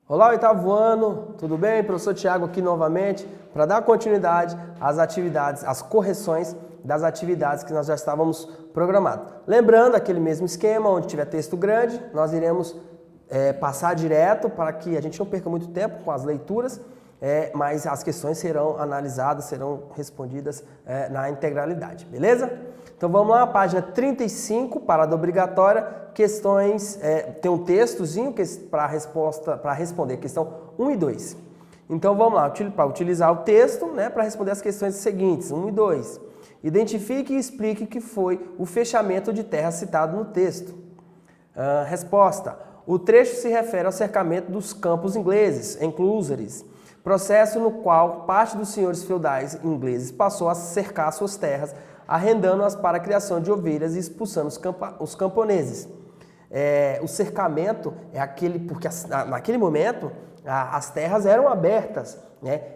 Olá, oitavo ano, tudo bem? Professor Tiago aqui novamente para dar continuidade às atividades, às correções das atividades que nós já estávamos programados. Lembrando aquele mesmo esquema, onde tiver texto grande, nós iremos passar direto para que a gente não perca muito tempo com as leituras, mas as questões serão analisadas, serão respondidas na integralidade, beleza? Então vamos lá, página 35, parada obrigatória, questões, tem um textozinho para responder, questão 1 e 2. Então vamos lá, para utilizar o texto, para responder as questões seguintes, 1 e 2. Identifique e explique o que foi o fechamento de terra citado no texto. Resposta: o trecho se refere ao cercamento dos campos ingleses, enclusaries, processo no qual parte dos senhores feudais ingleses passou a cercar suas terras, arrendando-as para a criação de ovelhas e expulsando os camponeses. O cercamento é aquele, porque naquele momento as terras eram abertas,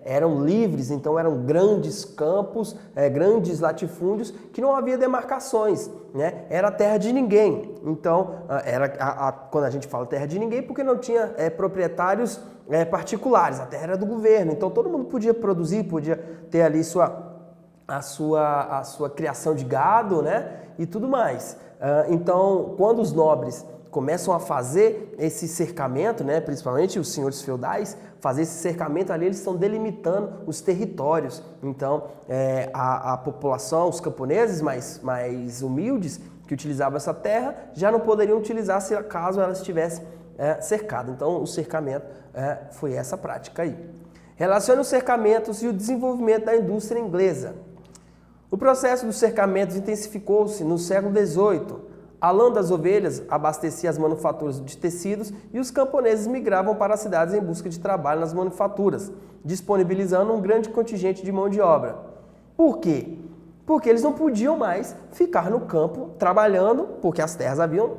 eram livres, então eram grandes campos, grandes latifúndios que não havia demarcações, era terra de ninguém. Então, quando a gente fala terra de ninguém, porque não tinha proprietários particulares, a terra era do governo, então todo mundo podia produzir, podia ter ali a sua criação de gado, e tudo mais. Então, quando os nobres começam a fazer esse cercamento, principalmente os senhores feudais, fazer esse cercamento ali, eles estão delimitando os territórios. Então, a população, os camponeses mais humildes, que utilizavam essa terra, já não poderiam utilizar se caso ela estivesse cercada. Então, o cercamento foi essa prática aí. Relacione os cercamentos e o desenvolvimento da indústria inglesa. O processo dos cercamentos intensificou-se no século XVIII. A lã das ovelhas abastecia as manufaturas de tecidos e os camponeses migravam para as cidades em busca de trabalho nas manufaturas, disponibilizando um grande contingente de mão de obra. Por quê? Porque eles não podiam mais ficar no campo trabalhando, porque as terras haviam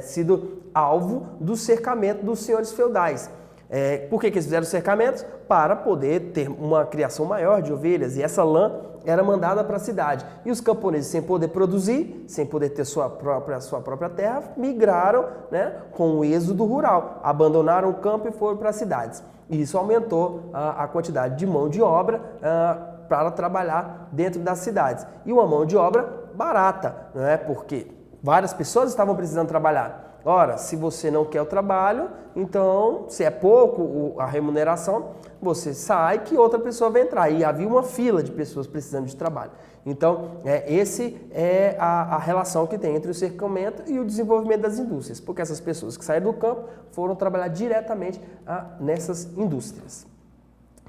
sido alvo do cercamento dos senhores feudais. Por que eles fizeram cercamentos? Para poder ter uma criação maior de ovelhas, e essa lã era mandada para a cidade. E os camponeses, sem poder produzir, sem poder ter sua própria terra, migraram com o êxodo rural, abandonaram o campo e foram para as cidades. E isso aumentou a quantidade de mão de obra para trabalhar dentro das cidades. E uma mão de obra barata, porque várias pessoas estavam precisando trabalhar. Ora, se você não quer o trabalho, então, se é pouco a remuneração, você sai que outra pessoa vai entrar. E havia uma fila de pessoas precisando de trabalho. Então, esse é a relação que tem entre o cercamento e o desenvolvimento das indústrias, porque essas pessoas que saíram do campo foram trabalhar diretamente nessas indústrias.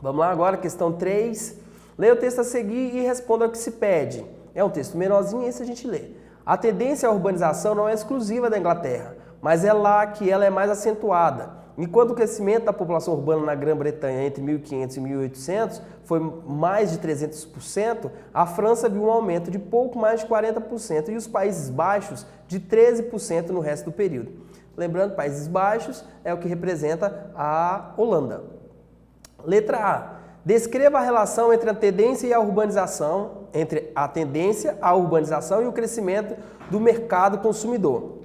Vamos lá agora, questão 3. Leia o texto a seguir e responda ao que se pede. É um texto menorzinho, esse a gente lê. A tendência à urbanização não é exclusiva da Inglaterra, mas é lá que ela é mais acentuada. Enquanto o crescimento da população urbana na Grã-Bretanha entre 1500 e 1800 foi mais de 300%, a França viu um aumento de pouco mais de 40% e os Países Baixos de 13% no resto do período. Lembrando, Países Baixos é o que representa a Holanda. Letra A. Descreva a relação entre a tendência e a urbanização, entre a tendência à urbanização e o crescimento do mercado consumidor.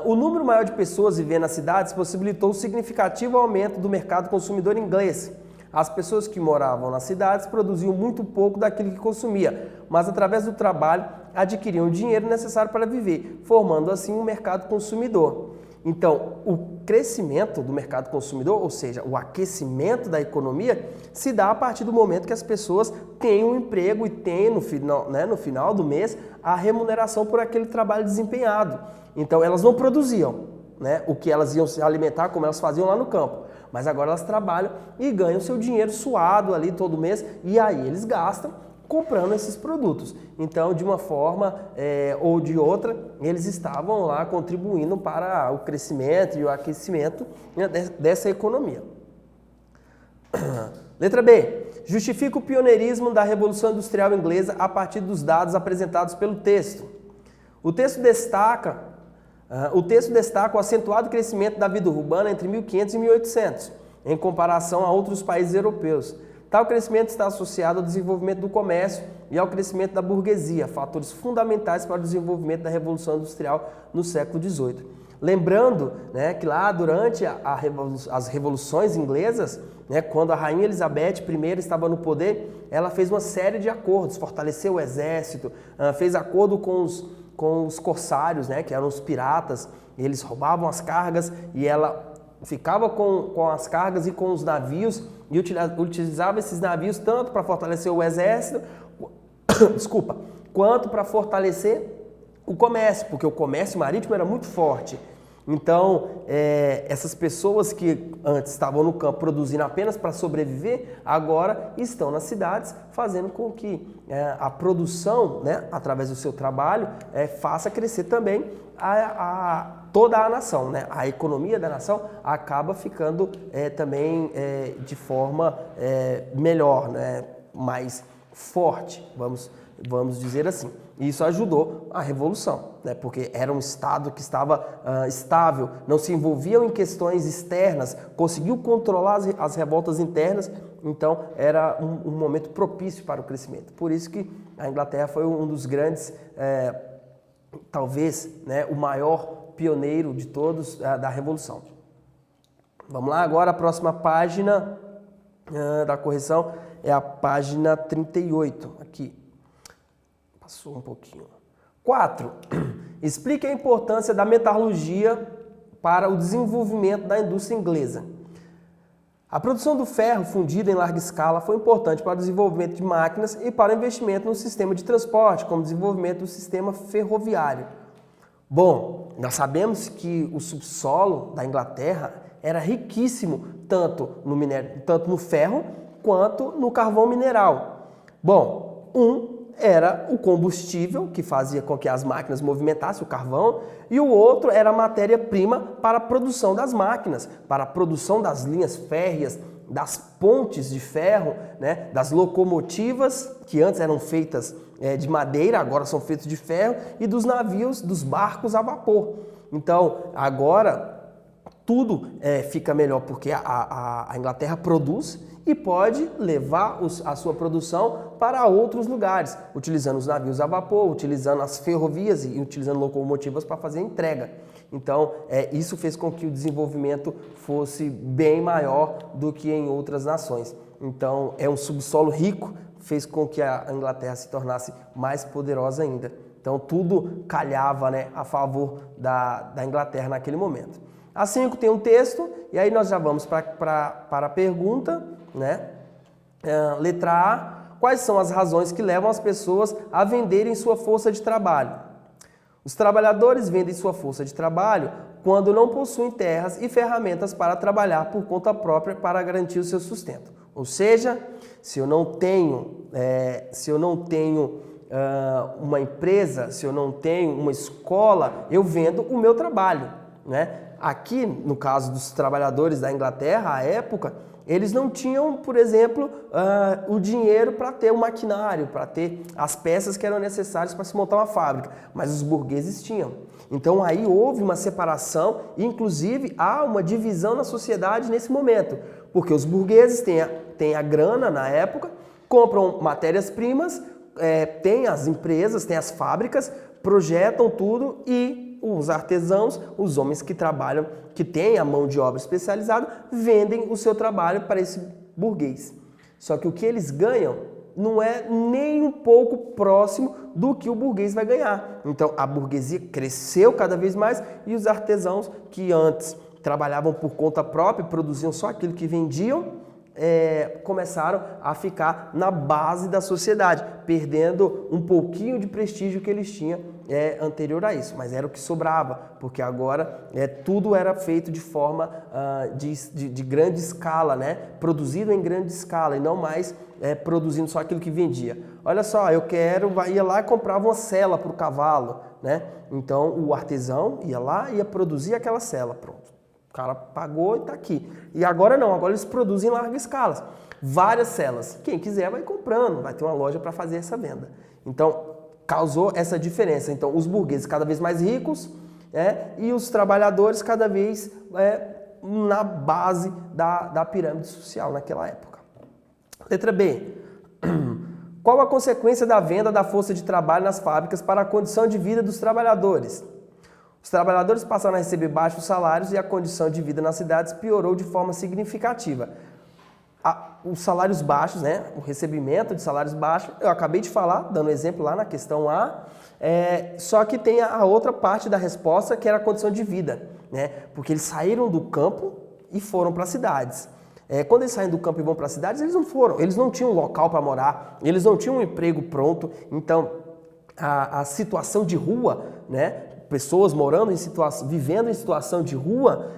O número maior de pessoas vivendo nas cidades possibilitou um significativo aumento do mercado consumidor inglês. As pessoas que moravam nas cidades produziam muito pouco daquilo que consumia, mas através do trabalho adquiriam o dinheiro necessário para viver, formando assim um mercado consumidor. Então, o crescimento do mercado consumidor, ou seja, o aquecimento da economia, se dá a partir do momento que as pessoas têm um emprego e têm no final do mês a remuneração por aquele trabalho desempenhado. Então, elas não produziam o que elas iam se alimentar como elas faziam lá no campo, mas agora elas trabalham e ganham seu dinheiro suado ali todo mês e aí eles gastam comprando esses produtos. Então, de uma forma ou de outra, eles estavam lá contribuindo para o crescimento e o aquecimento dessa economia. Letra B. Justifica o pioneirismo da Revolução Industrial Inglesa a partir dos dados apresentados pelo texto. O texto destaca o acentuado crescimento da vida urbana entre 1500 e 1800, em comparação a outros países europeus. Tal crescimento está associado ao desenvolvimento do comércio e ao crescimento da burguesia, fatores fundamentais para o desenvolvimento da Revolução Industrial no século XVIII. Lembrando, né, que lá durante as revoluções inglesas, né, quando a Rainha Elizabeth I estava no poder, ela fez uma série de acordos, fortaleceu o exército, fez acordo com os corsários, né, que eram os piratas, eles roubavam as cargas e ela ficava com as cargas e com os navios e utilizava esses navios tanto para fortalecer o exército, desculpa, quanto para fortalecer o comércio, porque o comércio marítimo era muito forte. Então, essas pessoas que antes estavam no campo produzindo apenas para sobreviver, agora estão nas cidades, fazendo com que a produção, né, através do seu trabalho, faça crescer também toda a nação, né? A economia da nação acaba ficando também de forma melhor, né? Mais forte, vamos dizer assim. Isso ajudou a Revolução, né? Porque era um Estado que estava estável, não se envolvia em questões externas, conseguiu controlar as revoltas internas, então era um momento propício para o crescimento. Por isso que a Inglaterra foi um dos grandes, talvez, né, o maior pioneiro de todos da Revolução. Vamos lá, agora a próxima página da correção é a página 38, aqui. Passou um pouquinho. 4. Explique a importância da metalurgia para o desenvolvimento da indústria inglesa. A produção do ferro fundido em larga escala foi importante para o desenvolvimento de máquinas e para o investimento no sistema de transporte, como o desenvolvimento do sistema ferroviário. Bom, nós sabemos que o subsolo da Inglaterra era riquíssimo tanto no ferro quanto no carvão mineral. Bom, era o combustível que fazia com que as máquinas movimentassem o carvão e o outro era a matéria-prima para a produção das máquinas, para a produção das linhas férreas, das pontes de ferro, né, das locomotivas que antes eram feitas de madeira, agora são feitas de ferro, e dos navios, dos barcos a vapor. Então, agora tudo fica melhor porque a Inglaterra produz e pode levar a sua produção para outros lugares, utilizando os navios a vapor, utilizando as ferrovias e utilizando locomotivas para fazer a entrega. Então, isso fez com que o desenvolvimento fosse bem maior do que em outras nações. Então, é um subsolo rico, fez com que a Inglaterra se tornasse mais poderosa ainda. Então, tudo calhava, né, a favor da Inglaterra naquele momento. A 5 tem um texto, e aí nós já vamos para a pergunta, né? Letra A. Quais são as razões que levam as pessoas a venderem sua força de trabalho? Os trabalhadores vendem sua força de trabalho quando não possuem terras e ferramentas para trabalhar por conta própria para garantir o seu sustento. Ou seja, se eu não tenho uma empresa, se eu não tenho uma escola, eu vendo o meu trabalho, né? Aqui, no caso dos trabalhadores da Inglaterra, à época, eles não tinham, por exemplo, o dinheiro para ter o maquinário, para ter as peças que eram necessárias para se montar uma fábrica, mas os burgueses tinham. Então aí houve uma separação, inclusive há uma divisão na sociedade nesse momento, porque os burgueses têm a grana na época, compram matérias-primas, têm as empresas, têm as fábricas, projetam tudo e os artesãos, os homens que trabalham, que têm a mão de obra especializada, vendem o seu trabalho para esse burguês. Só que o que eles ganham não é nem um pouco próximo do que o burguês vai ganhar. Então a burguesia cresceu cada vez mais e os artesãos que antes trabalhavam por conta própria, produziam só aquilo que vendiam, começaram a ficar na base da sociedade, perdendo um pouquinho de prestígio que eles tinham anterior a isso, mas era o que sobrava, porque agora tudo era feito de forma de grande escala, né? Produzido em grande escala e não mais produzindo só aquilo que vendia. Olha só, ia lá e comprava uma sela para o cavalo, né? Então o artesão ia lá e ia produzir aquela sela, pronto. O cara pagou e está aqui. E agora não, agora eles produzem em larga escala. Várias celas. Quem quiser vai comprando, vai ter uma loja para fazer essa venda. Então, causou essa diferença. Então, os burgueses cada vez mais ricos e os trabalhadores cada vez na base da pirâmide social naquela época. Letra B. Qual a consequência da venda da força de trabalho nas fábricas para a condição de vida dos trabalhadores? Os trabalhadores passaram a receber baixos salários e a condição de vida nas cidades piorou de forma significativa. Os salários baixos, né, o recebimento de salários baixos, eu acabei de falar, dando exemplo lá na questão A, só que tem a outra parte da resposta que era a condição de vida, né, porque eles saíram do campo e foram para as cidades. Quando eles saem do campo e vão para as cidades, eles não tinham um local para morar, eles não tinham um emprego pronto, então a situação de rua, né, pessoas morando vivendo em situação de rua,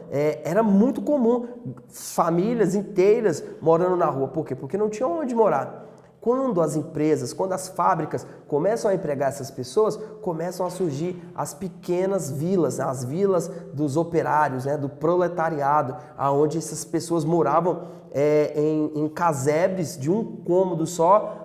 era muito comum. Famílias inteiras morando na rua. Por quê? Porque não tinham onde morar. Quando as empresas, quando as fábricas começam a empregar essas pessoas, começam a surgir as pequenas vilas, as vilas dos operários, né, do proletariado, aonde essas pessoas moravam em casebres de um cômodo só,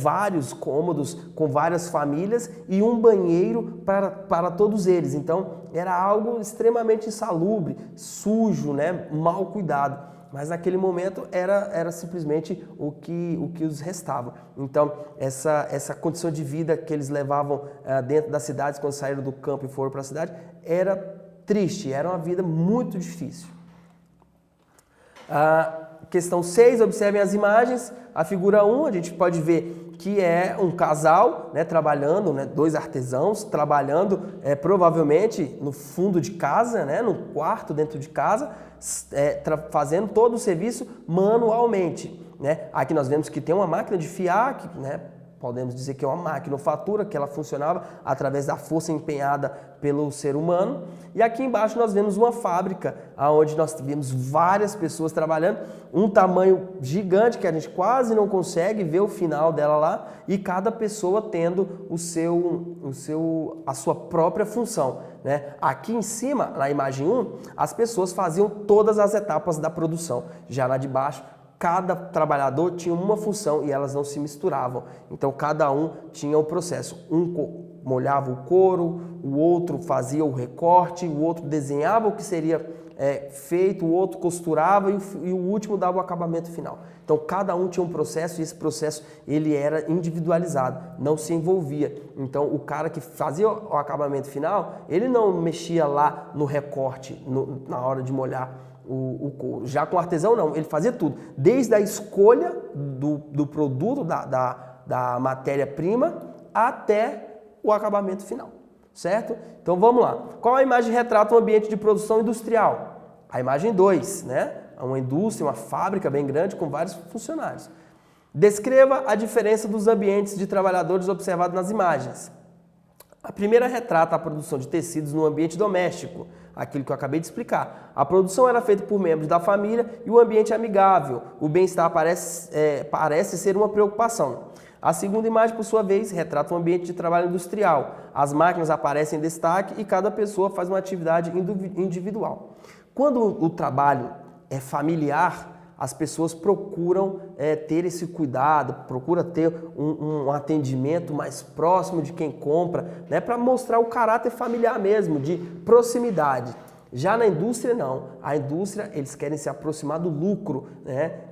vários cômodos com várias famílias e um banheiro para todos eles. Então era algo extremamente insalubre, sujo, né, mal cuidado. Mas naquele momento era simplesmente o que os restava. Então, essa condição de vida que eles levavam dentro das cidades, quando saíram do campo e foram para a cidade, era triste, era uma vida muito difícil. Questão 6, observem as imagens. A figura 1, a gente pode ver que é um casal, né, trabalhando, né, dois artesãos trabalhando provavelmente no fundo de casa, né, no quarto dentro de casa, fazendo todo o serviço manualmente, né? Aqui nós vemos que tem uma máquina de fiar, que, né, podemos dizer que é uma maquinofatura, que ela funcionava através da força empenhada pelo ser humano. E aqui embaixo nós vemos uma fábrica, onde nós vemos várias pessoas trabalhando, um tamanho gigante que a gente quase não consegue ver o final dela lá, e cada pessoa tendo a sua própria função, né? Aqui em cima, na imagem 1, as pessoas faziam todas as etapas da produção. Já na de baixo, cada trabalhador tinha uma função e elas não se misturavam. Então, cada um tinha um processo. Um molhava o couro, o outro fazia o recorte, o outro desenhava o que seria feito, o outro costurava e o último dava o acabamento final. Então, cada um tinha um processo e esse processo ele era individualizado, não se envolvia. Então, o cara que fazia o acabamento final, ele não mexia lá no recorte, na hora de molhar o couro. Já com o artesão não, ele fazia tudo, desde a escolha do produto, da matéria-prima, até o acabamento final, certo? Então vamos lá. Qual a imagem retrata um ambiente de produção industrial? A imagem 2, né? Uma indústria, uma fábrica bem grande com vários funcionários. Descreva a diferença dos ambientes de trabalhadores observados nas imagens. A primeira retrata a produção de tecidos no ambiente doméstico, aquilo que eu acabei de explicar. A produção era feita por membros da família e o ambiente é amigável. O bem-estar parece ser uma preocupação. A segunda imagem, por sua vez, retrata um ambiente de trabalho industrial. As máquinas aparecem em destaque e cada pessoa faz uma atividade individual. Quando o trabalho é familiar, as pessoas procuram ter esse cuidado, procuram ter um atendimento mais próximo de quem compra, né, para mostrar o caráter familiar mesmo, de proximidade. Já na indústria, não. A indústria, eles querem se aproximar do lucro, né,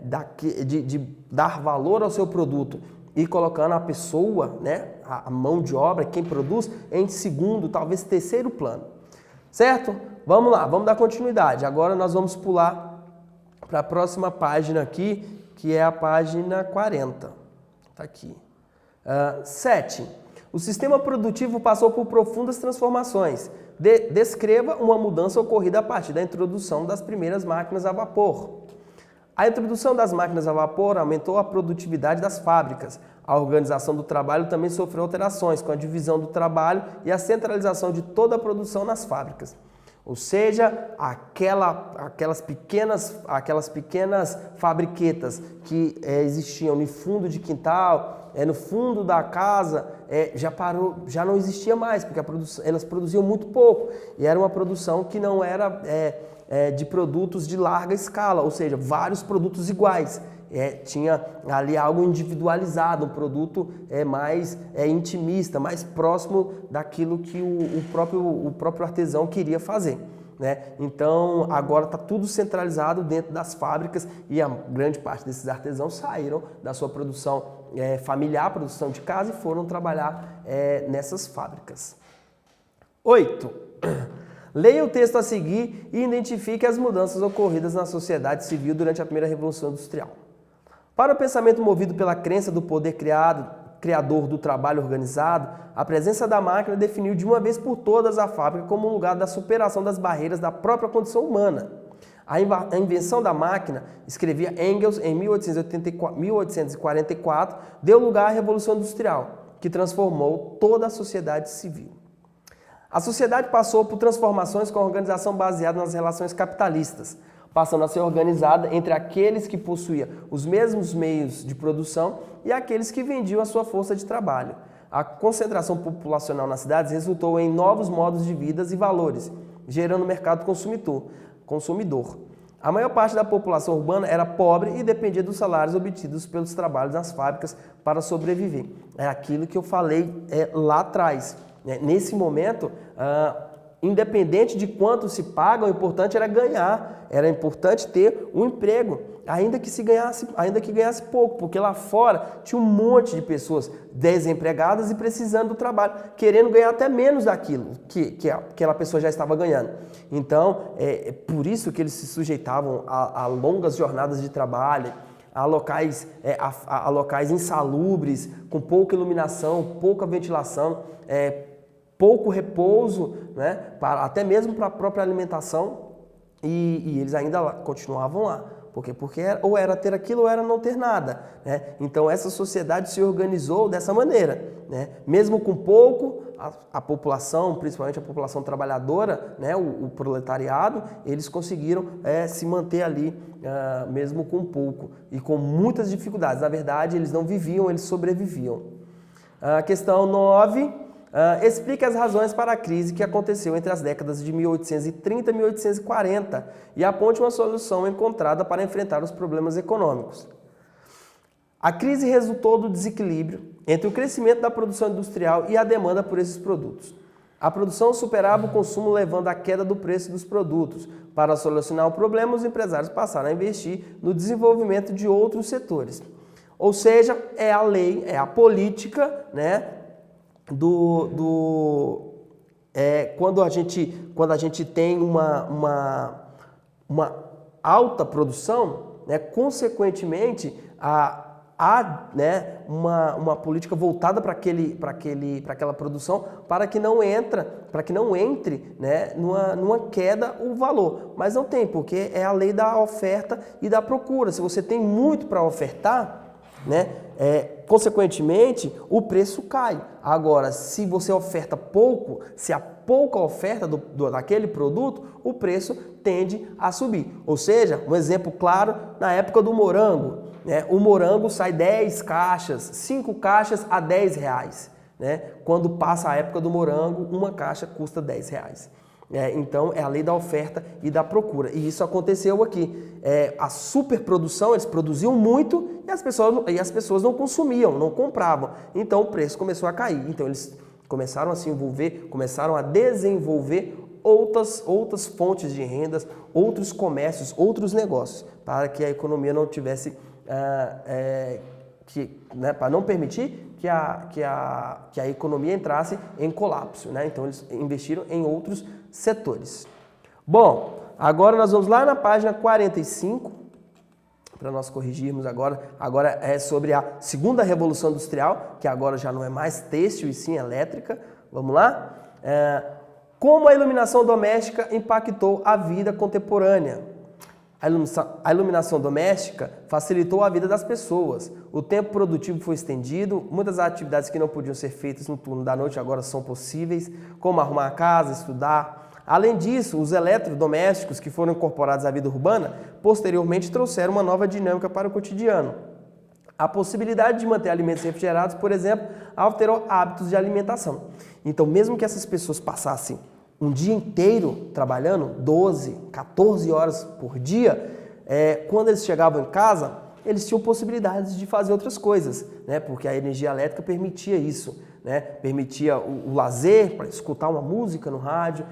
de dar valor ao seu produto e colocando a pessoa, né, a mão de obra, quem produz, em segundo, talvez terceiro plano. Certo? Vamos lá, vamos dar continuidade. Agora nós vamos pular para a próxima página aqui, que é a página 40. Está aqui. 7. O sistema produtivo passou por profundas transformações. Descreva uma mudança ocorrida a partir da introdução das primeiras máquinas a vapor. A introdução das máquinas a vapor aumentou a produtividade das fábricas. A organização do trabalho também sofreu alterações, com a divisão do trabalho e a centralização de toda a produção nas fábricas. Ou seja, aquelas pequenas fabriquetas que existiam no fundo de quintal, no fundo da casa, já não existia mais, porque elas produziam muito pouco. E era uma produção que não era de produtos de larga escala, ou seja, vários produtos iguais. Tinha ali algo individualizado, um produto mais intimista, mais próximo daquilo que o próprio artesão queria fazer, né? Então, agora está tudo centralizado dentro das fábricas e a grande parte desses artesãos saíram da sua produção familiar, produção de casa, e foram trabalhar nessas fábricas. 8. Leia o texto a seguir e identifique as mudanças ocorridas na sociedade civil durante a primeira Revolução Industrial. Para o pensamento movido pela crença do poder criador do trabalho organizado, a presença da máquina definiu de uma vez por todas a fábrica como um lugar da superação das barreiras da própria condição humana. A invenção da máquina, escrevia Engels em 1844, deu lugar à Revolução Industrial, que transformou toda a sociedade civil. A sociedade passou por transformações com a organização baseada nas relações capitalistas, passando a ser organizada entre aqueles que possuíam os mesmos meios de produção e aqueles que vendiam a sua força de trabalho. A concentração populacional nas cidades resultou em novos modos de vida e valores, gerando um mercado consumidor. A maior parte da população urbana era pobre e dependia dos salários obtidos pelos trabalhos nas fábricas para sobreviver. É aquilo que eu falei lá atrás. Nesse momento, independente de quanto se paga, o importante era ganhar, era importante ter um emprego, ainda que ganhasse pouco, porque lá fora tinha um monte de pessoas desempregadas e precisando do trabalho, querendo ganhar até menos daquilo que aquela pessoa já estava ganhando. Então, é por isso que eles se sujeitavam a longas jornadas de trabalho, a locais insalubres, com pouca iluminação, pouca ventilação, pouco repouso, né, até mesmo para a própria alimentação, e eles ainda continuavam lá. Por quê? Porque ou era ter aquilo ou era não ter nada, né? Então essa sociedade se organizou dessa maneira, né? Mesmo com pouco, a população, principalmente a população trabalhadora, né, o proletariado, eles conseguiram se manter ali, mesmo com pouco e com muitas dificuldades. Na verdade, eles não viviam, eles sobreviviam. Questão 9. Explique as razões para a crise que aconteceu entre as décadas de 1830 e 1840 e aponte uma solução encontrada para enfrentar os problemas econômicos. A crise resultou do desequilíbrio entre o crescimento da produção industrial e a demanda por esses produtos. A produção superava o consumo, levando à queda do preço dos produtos. Para solucionar o problema, os empresários passaram a investir no desenvolvimento de outros setores. Ou seja, é a lei, é a política, né? Quando a gente tem uma alta produção, né, consequentemente há né, uma política voltada para aquela produção para que não entre né, numa queda o valor. Mas não tem, porque é a lei da oferta e da procura. Se você tem muito para ofertar, né, consequentemente, o preço cai. Agora, se você oferta pouco, se há pouca oferta daquele produto, o preço tende a subir. Ou seja, um exemplo claro, na época do morango, né, o morango sai 10 caixas, 5 caixas a R$10. Né? Quando passa a época do morango, uma caixa custa R$10. Então, é a lei da oferta e da procura. E isso aconteceu aqui. A superprodução, eles produziam muito e as pessoas não consumiam, não compravam. Então, o preço começou a cair. Então, eles começaram a se envolver, começaram a desenvolver outras fontes de rendas, outros comércios, outros negócios, para que a economia não tivesse... né, para não permitir que a economia entrasse em colapso, né? Então eles investiram em outros setores. Bom, agora nós vamos lá na página 45, para nós corrigirmos agora é sobre a segunda revolução industrial, que agora já não é mais têxtil e sim elétrica. Vamos lá? Como a iluminação doméstica impactou a vida contemporânea? A iluminação doméstica facilitou a vida das pessoas. O tempo produtivo foi estendido, muitas atividades que não podiam ser feitas no turno da noite agora são possíveis, como arrumar a casa, estudar. Além disso, os eletrodomésticos que foram incorporados à vida urbana, posteriormente trouxeram uma nova dinâmica para o cotidiano. A possibilidade de manter alimentos refrigerados, por exemplo, alterou hábitos de alimentação. Então, mesmo que essas pessoas passassem um dia inteiro trabalhando, 12, 14 horas por dia, quando eles chegavam em casa, eles tinham possibilidades de fazer outras coisas, né? Porque a energia elétrica permitia isso. né? Permitia o lazer, para escutar uma música no rádio,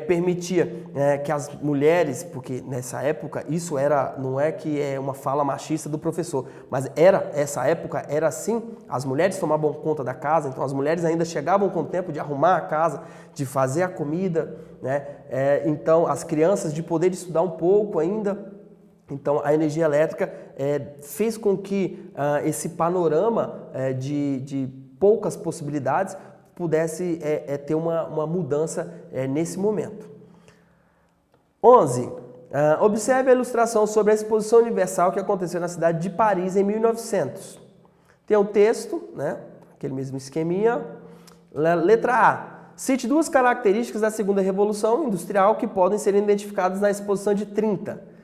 permitia que as mulheres, porque nessa época isso não é que é uma fala machista do professor, mas essa época era assim, as mulheres tomavam conta da casa, então as mulheres ainda chegavam com o tempo de arrumar a casa, de fazer a comida, né? Então as crianças de poder estudar um pouco ainda. Então a energia elétrica fez com que esse panorama de poucas possibilidades pudesse ter uma mudança nesse momento. 11. Observe a ilustração sobre a Exposição Universal que aconteceu na cidade de Paris em 1900. Tem um texto, né? Aquele mesmo esqueminha. Letra A. Cite duas características da segunda revolução industrial que podem ser identificadas na exposição de 30.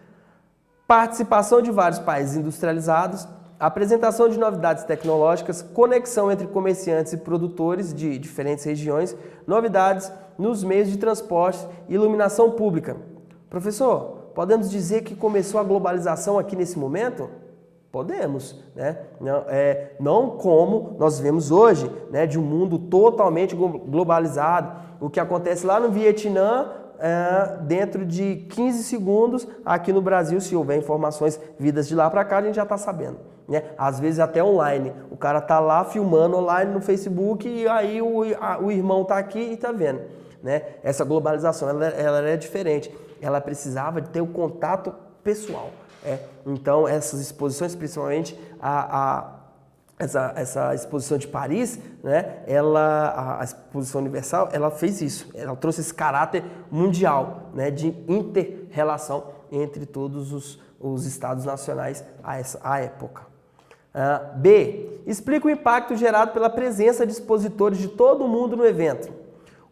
Participação de vários países industrializados, apresentação de novidades tecnológicas, conexão entre comerciantes e produtores de diferentes regiões, novidades nos meios de transporte e iluminação pública. Professor, podemos dizer que começou a globalização aqui nesse momento? Podemos, né? Não como nós vemos hoje, né? De um mundo totalmente globalizado. O que acontece lá no Vietnã, dentro de 15 segundos, aqui no Brasil, se houver informações vindas de lá para cá, a gente já está sabendo. Né? Às vezes até online. O cara está lá filmando online no Facebook e aí o irmão está aqui e está vendo. Né? Essa globalização ela é diferente. Ela precisava de ter o contato pessoal. Então essas exposições, principalmente essa exposição de Paris, né? A exposição universal, ela fez isso. Ela trouxe esse caráter mundial, né? De inter-relação entre todos os estados nacionais à época. B. Explica o impacto gerado pela presença de expositores de todo o mundo no evento.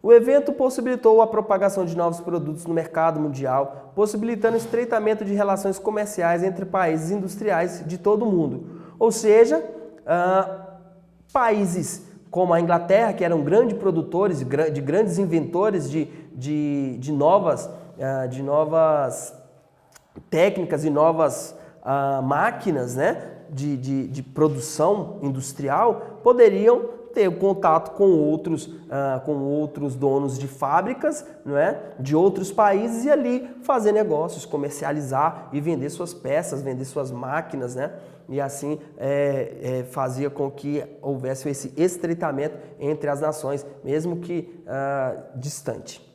O evento possibilitou a propagação de novos produtos no mercado mundial, possibilitando o estreitamento de relações comerciais entre países industriais de todo o mundo. Ou seja, países como a Inglaterra, que eram grandes produtores, de grandes inventores de novas técnicas e novas máquinas, né? De produção industrial, poderiam ter contato com outros donos de fábricas, não é? De outros países e ali fazer negócios, comercializar e vender suas peças, vender suas máquinas, né? E assim fazia com que houvesse esse estreitamento entre as nações, mesmo que distante.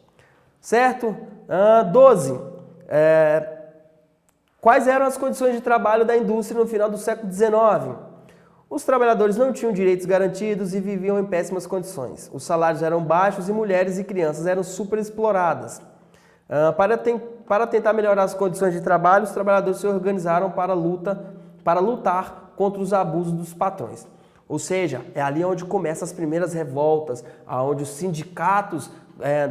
Certo? 12. Quais eram as condições de trabalho da indústria no final do século XIX? Os trabalhadores não tinham direitos garantidos e viviam em péssimas condições. Os salários eram baixos e mulheres e crianças eram superexploradas. Para tentar melhorar as condições de trabalho, os trabalhadores se organizaram para lutar contra os abusos dos patrões. Ou seja, é ali onde começam as primeiras revoltas, onde os sindicatos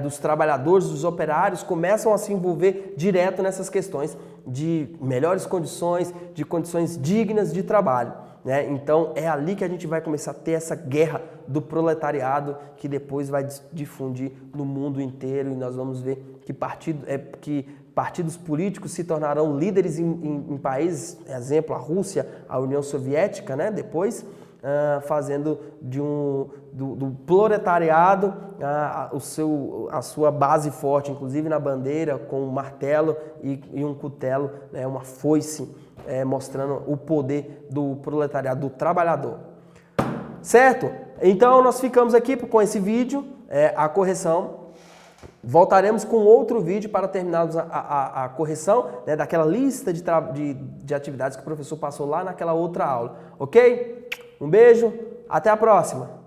dos trabalhadores, dos operários, começam a se envolver direto nessas questões de melhores condições, de condições dignas de trabalho. Né? Então é ali que a gente vai começar a ter essa guerra do proletariado que depois vai difundir no mundo inteiro e nós vamos ver que partidos políticos se tornarão líderes em países, exemplo, a Rússia, a União Soviética, né? Depois fazendo do proletariado a sua base forte, inclusive na bandeira, com um martelo e um cutelo, né? Uma foice, mostrando o poder do proletariado, do trabalhador. Certo? Então nós ficamos aqui com esse vídeo, a correção. Voltaremos com outro vídeo para terminarmos a correção, né, daquela lista de atividades que o professor passou lá naquela outra aula. Ok? Um beijo, até a próxima!